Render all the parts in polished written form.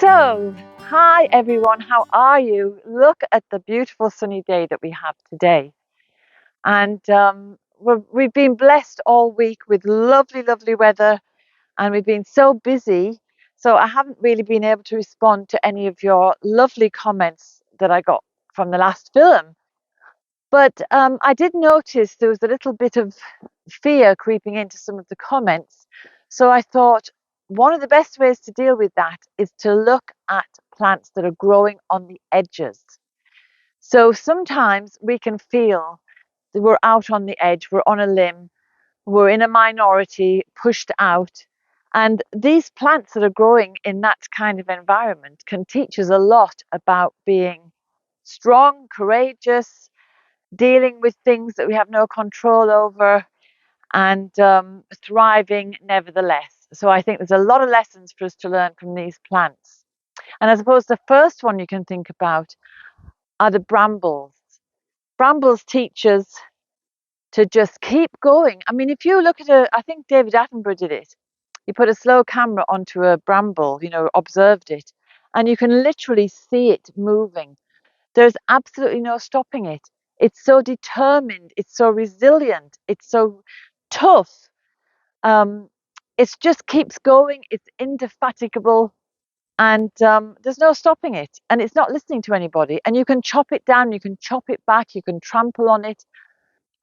So, hi everyone, how are you? Look at the beautiful sunny day that we have today. And we've been blessed all week with lovely, lovely weather, and we've been so busy. So, I haven't really been able to respond to any of your lovely comments that I got from the last film. But I did notice there was a little bit of fear creeping into some of the comments. So I thought one of the best ways to deal with that is to look at plants that are growing on the edges. So sometimes we can feel that we're out on the edge, we're on a limb, we're in a minority, pushed out. And these plants that are growing in that kind of environment can teach us a lot about being strong, courageous, dealing with things that we have no control over, and thriving nevertheless. So I think there's a lot of lessons for us to learn from these plants. And I suppose the first one you can think about are the brambles. Brambles teach us to just keep going. I mean, if you look at I think David Attenborough did it. He put a slow camera onto a bramble, observed it, and you can literally see it moving. There's absolutely no stopping it. It's so determined, it's so resilient, it's so tough. It just keeps going, it's indefatigable, and there's no stopping it. And it's not listening to anybody. And you can chop it down, you can chop it back, you can trample on it,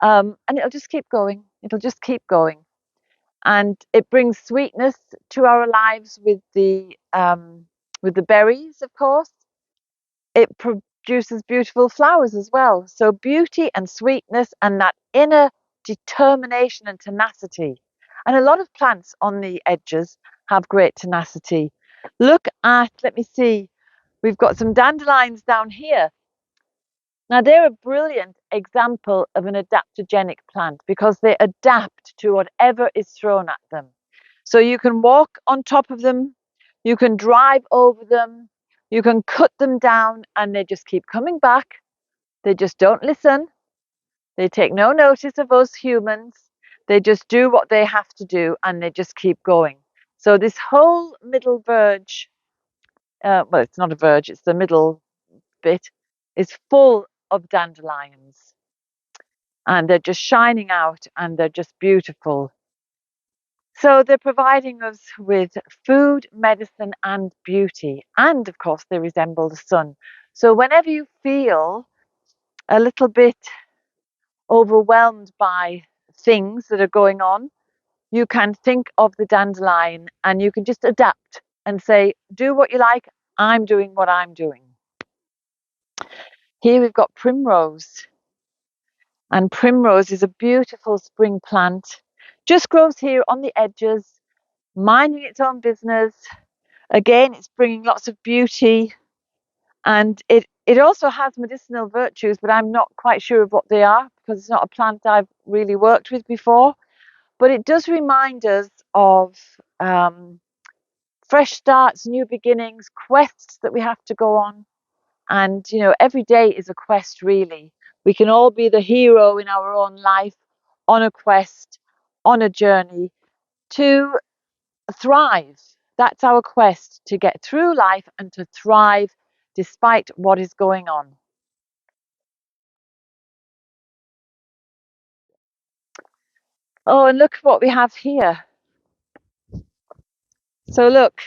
and it'll just keep going. It'll just keep going. And it brings sweetness to our lives with the berries, of course. It produces beautiful flowers as well. So beauty and sweetness and that inner determination and tenacity. And a lot of plants on the edges have great tenacity. Look at, let me see, we've got some dandelions down here. Now they're a brilliant example of an adaptogenic plant because they adapt to whatever is thrown at them. So you can walk on top of them, you can drive over them, you can cut them down, and they just keep coming back. They just don't listen. They take no notice of us humans. They just do what they have to do, and they just keep going. So this whole middle verge, well, it's not a verge, it's the middle bit, is full of dandelions. And they're just shining out, and they're just beautiful. So they're providing us with food, medicine, and beauty. And of course, they resemble the sun. So whenever you feel a little bit overwhelmed by things that are going on, you can think of the dandelion and you can just adapt and say, do what you like. I'm doing what I'm doing. Here we've got primrose. And primrose is a beautiful spring plant. Just grows here on the edges, minding its own business. Again, it's bringing lots of beauty, and it also has medicinal virtues, but I'm not quite sure of what they are because it's not a plant I've really worked with before. But it does remind us of fresh starts, new beginnings, quests that we have to go on. And, every day is a quest, really. We can all be the hero in our own life, on a quest, on a journey to thrive. That's our quest, to get through life and to thrive despite what is going on. Oh, and look what we have here. So look,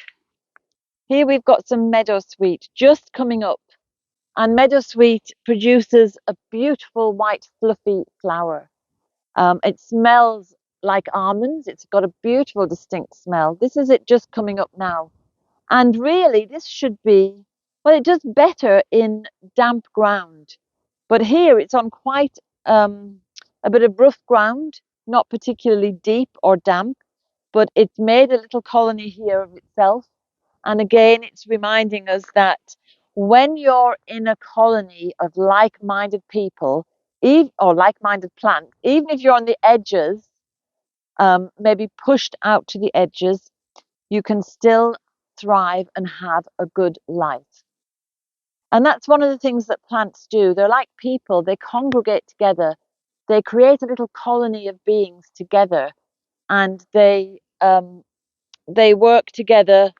here we've got some meadowsweet just coming up. And meadowsweet produces a beautiful white fluffy flower. It smells like almonds. It's got a beautiful distinct smell. This is it just coming up now. And really this should be, well, it does better in damp ground. But here it's on quite a bit of rough ground, not particularly deep or damp, but it's made a little colony here of itself. And again, it's reminding us that when you're in a colony of like-minded people, or like-minded plants, even if you're on the edges, maybe pushed out to the edges, you can still thrive and have a good life. And that's one of the things that plants do. They're like people, they congregate together, they create a little colony of beings together, and they work together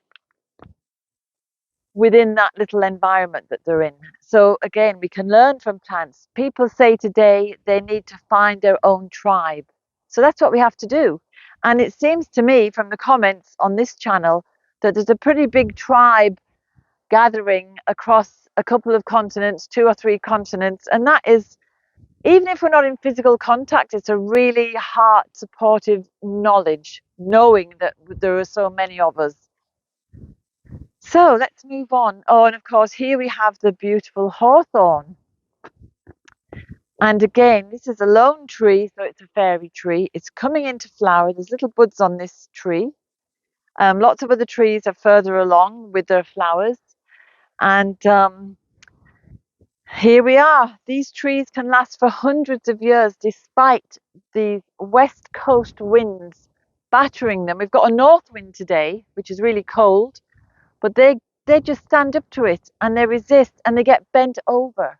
within that little environment that they're in. So again, we can learn from plants. People say today they need to find their own tribe. So that's what we have to do. And it seems to me from the comments on this channel that there's a pretty big tribe gathering across a couple of continents, 2 or 3 continents. And that is, even if we're not in physical contact, it's a really heart supportive knowledge, knowing that there are so many of us. So let's move on. Oh, and of course, here we have the beautiful hawthorn. And again, this is a lone tree, so it's a fairy tree. It's coming into flower. There's little buds on this tree. Lots of other trees are further along with their flowers. And here we are. These trees can last for hundreds of years despite the west coast winds battering them. We've got a north wind today, which is really cold, but they just stand up to it and they resist and they get bent over.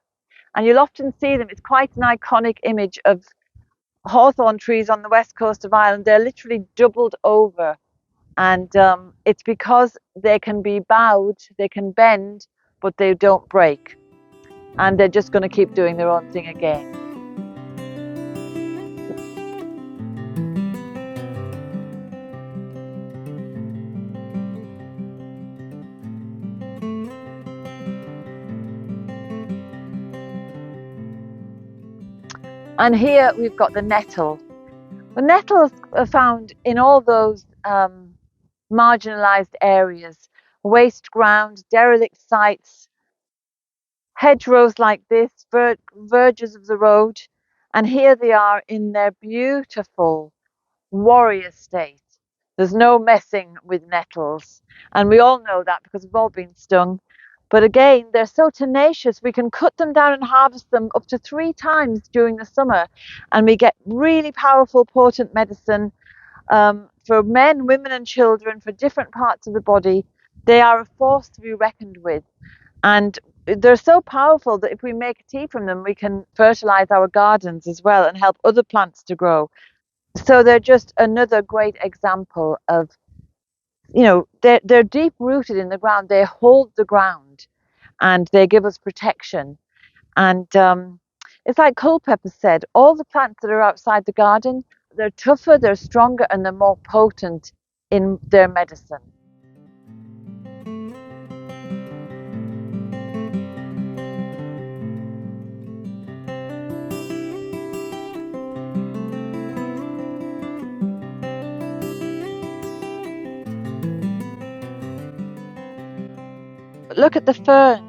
And you'll often see them. It's quite an iconic image of hawthorn trees on the west coast of Ireland. They're literally doubled over. And it's because they can be bowed, they can bend, but they don't break. And they're just going to keep doing their own thing again. And here we've got the nettle. The nettles are found in all those marginalised areas, waste ground, derelict sites, hedgerows like this, verges of the road. And here they are in their beautiful warrior state. There's no messing with nettles. And we all know that because we've all been stung. But again, they're so tenacious, we can cut them down and harvest them up to 3 times during the summer. And we get really powerful, potent medicine for men, women, and children, for different parts of the body. They are a force to be reckoned with. And they're so powerful that if we make tea from them, we can fertilize our gardens as well and help other plants to grow. So they're just another great example of, you know, they're deep rooted in the ground. They hold the ground and they give us protection. And it's like Culpeper said, all the plants that are outside the garden, they're tougher, they're stronger, and they're more potent in their medicine. Look at the fern.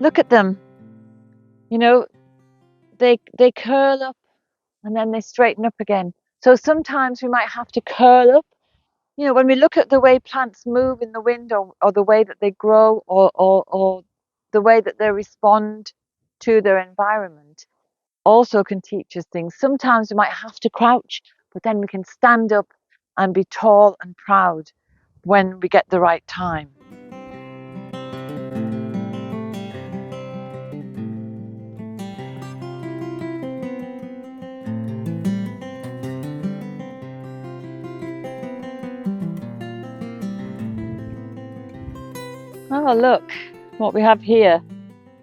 Look at them. You know, they curl up and then they straighten up again. So sometimes we might have to curl up. You know, when we look at the way plants move in the wind, or the way that they grow, or the way that they respond to their environment, also can teach us things. Sometimes we might have to crouch, but then we can stand up and be tall and proud when we get the right time. Oh, look what we have here.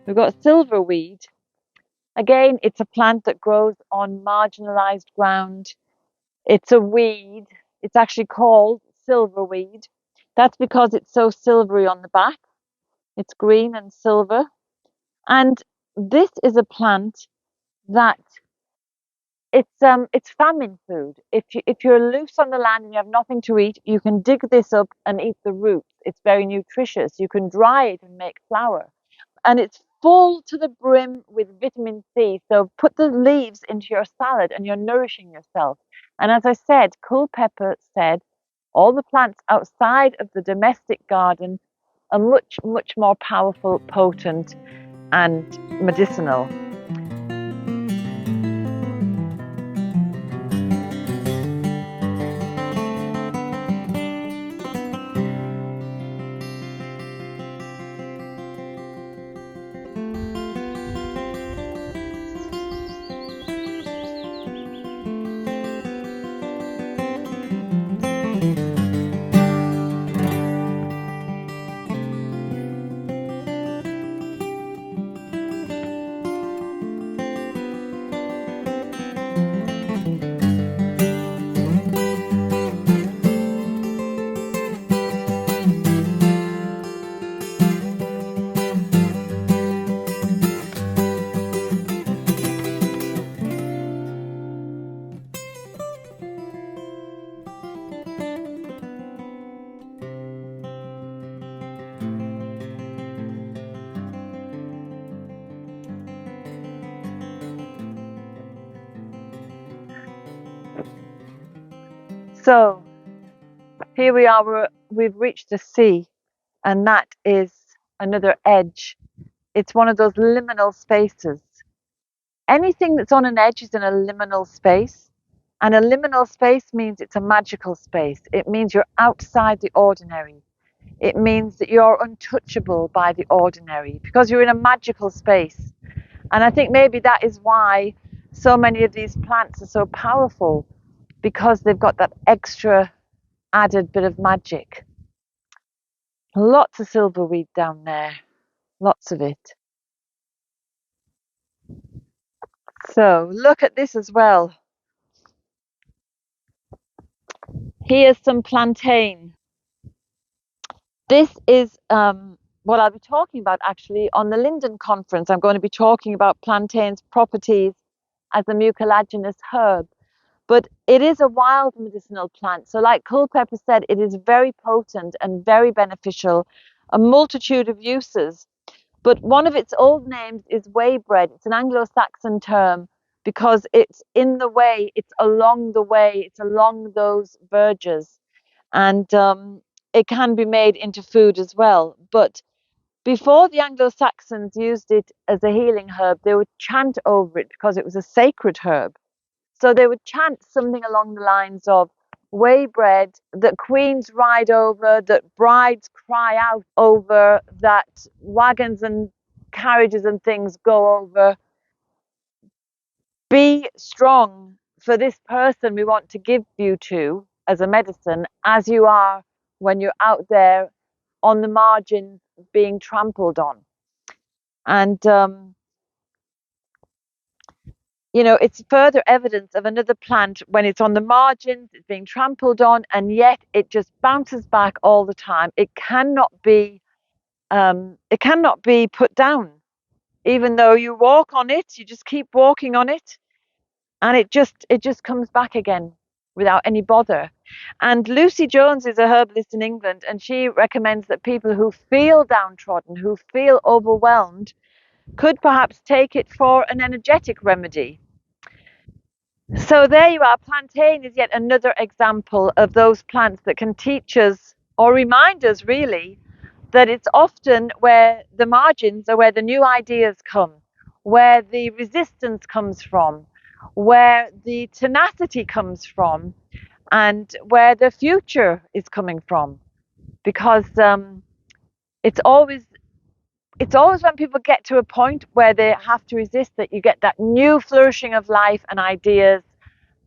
We've got silverweed. Again, it's a plant that grows on marginalized ground. It's a weed. It's actually called silverweed. That's because it's so silvery on the back. It's green and silver. And this is a plant that it's famine food. If you're loose on the land and you have nothing to eat, you can dig this up and eat the roots. It's very nutritious. You can dry it and make flour. And it's full to the brim with vitamin C. So put the leaves into your salad and you're nourishing yourself. And as I said, Culpeper said, all the plants outside of the domestic garden are much, much more powerful, potent, and medicinal. So here we are, we've reached the sea, and that is another edge. It's one of those liminal spaces. Anything that's on an edge is in a liminal space, and a liminal space means it's a magical space. It means you're outside the ordinary. It means that you're untouchable by the ordinary because you're in a magical space. And I think maybe that is why so many of these plants are so powerful, because they've got that extra added bit of magic. Lots of silverweed down there, lots of it. So look at this as well. Here's some plantain. This is what I'll be talking about actually on the Linden conference. I'm going to be talking about plantain's properties as a mucilaginous herb. But it is a wild medicinal plant. So like Culpeper said, it is very potent and very beneficial, a multitude of uses. But one of its old names is waybread. It's an Anglo-Saxon term because it's in the way, it's along the way, it's along those verges. And it can be made into food as well. But before the Anglo-Saxons used it as a healing herb, they would chant over it because it was a sacred herb. So they would chant something along the lines of waybread that queens ride over, that brides cry out over, that wagons and carriages and things go over. Be strong for this person we want to give you to as a medicine, as you are when you're out there on the margins being trampled on. And it's further evidence of another plant when it's on the margins, it's being trampled on, and yet it just bounces back all the time. It cannot be put down. Even though you walk on it, you just keep walking on it, and it just comes back again without any bother. And Lucy Jones is a herbalist in England, and she recommends that people who feel downtrodden, who feel overwhelmed, could perhaps take it for an energetic remedy. So there you are. Plantain is yet another example of those plants that can teach us or remind us really that it's often where the margins are where the new ideas come, where the resistance comes from, where the tenacity comes from, and where the future is coming from. Because it's always when people get to a point where they have to resist that you get that new flourishing of life and ideas.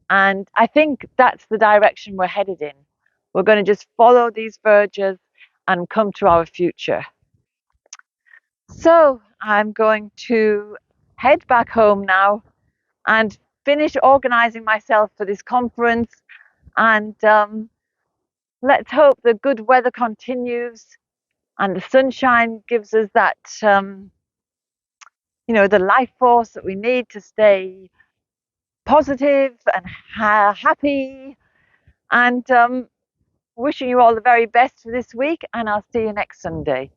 And I think that's the direction we're headed in. We're going to just follow these verges and come to our future. So I'm going to head back home now and finish organizing myself for this conference. And let's hope the good weather continues and the sunshine gives us that, the life force that we need to stay positive and happy. And wishing you all the very best for this week, and I'll see you next Sunday.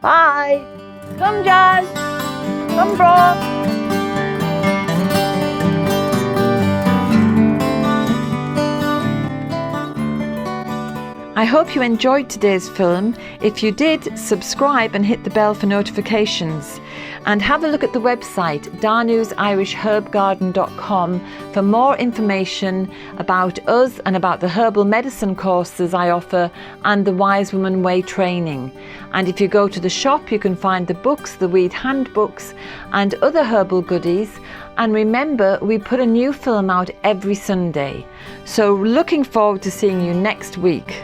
Bye. Come Jazz. Come Bro. I hope you enjoyed today's film. If you did, subscribe and hit the bell for notifications. And have a look at the website danusirishherbgarden.com for more information about us and about the herbal medicine courses I offer and the Wise Woman Way training. And if you go to the shop, you can find the books, the weed handbooks and other herbal goodies. And remember, we put a new film out every Sunday. So looking forward to seeing you next week.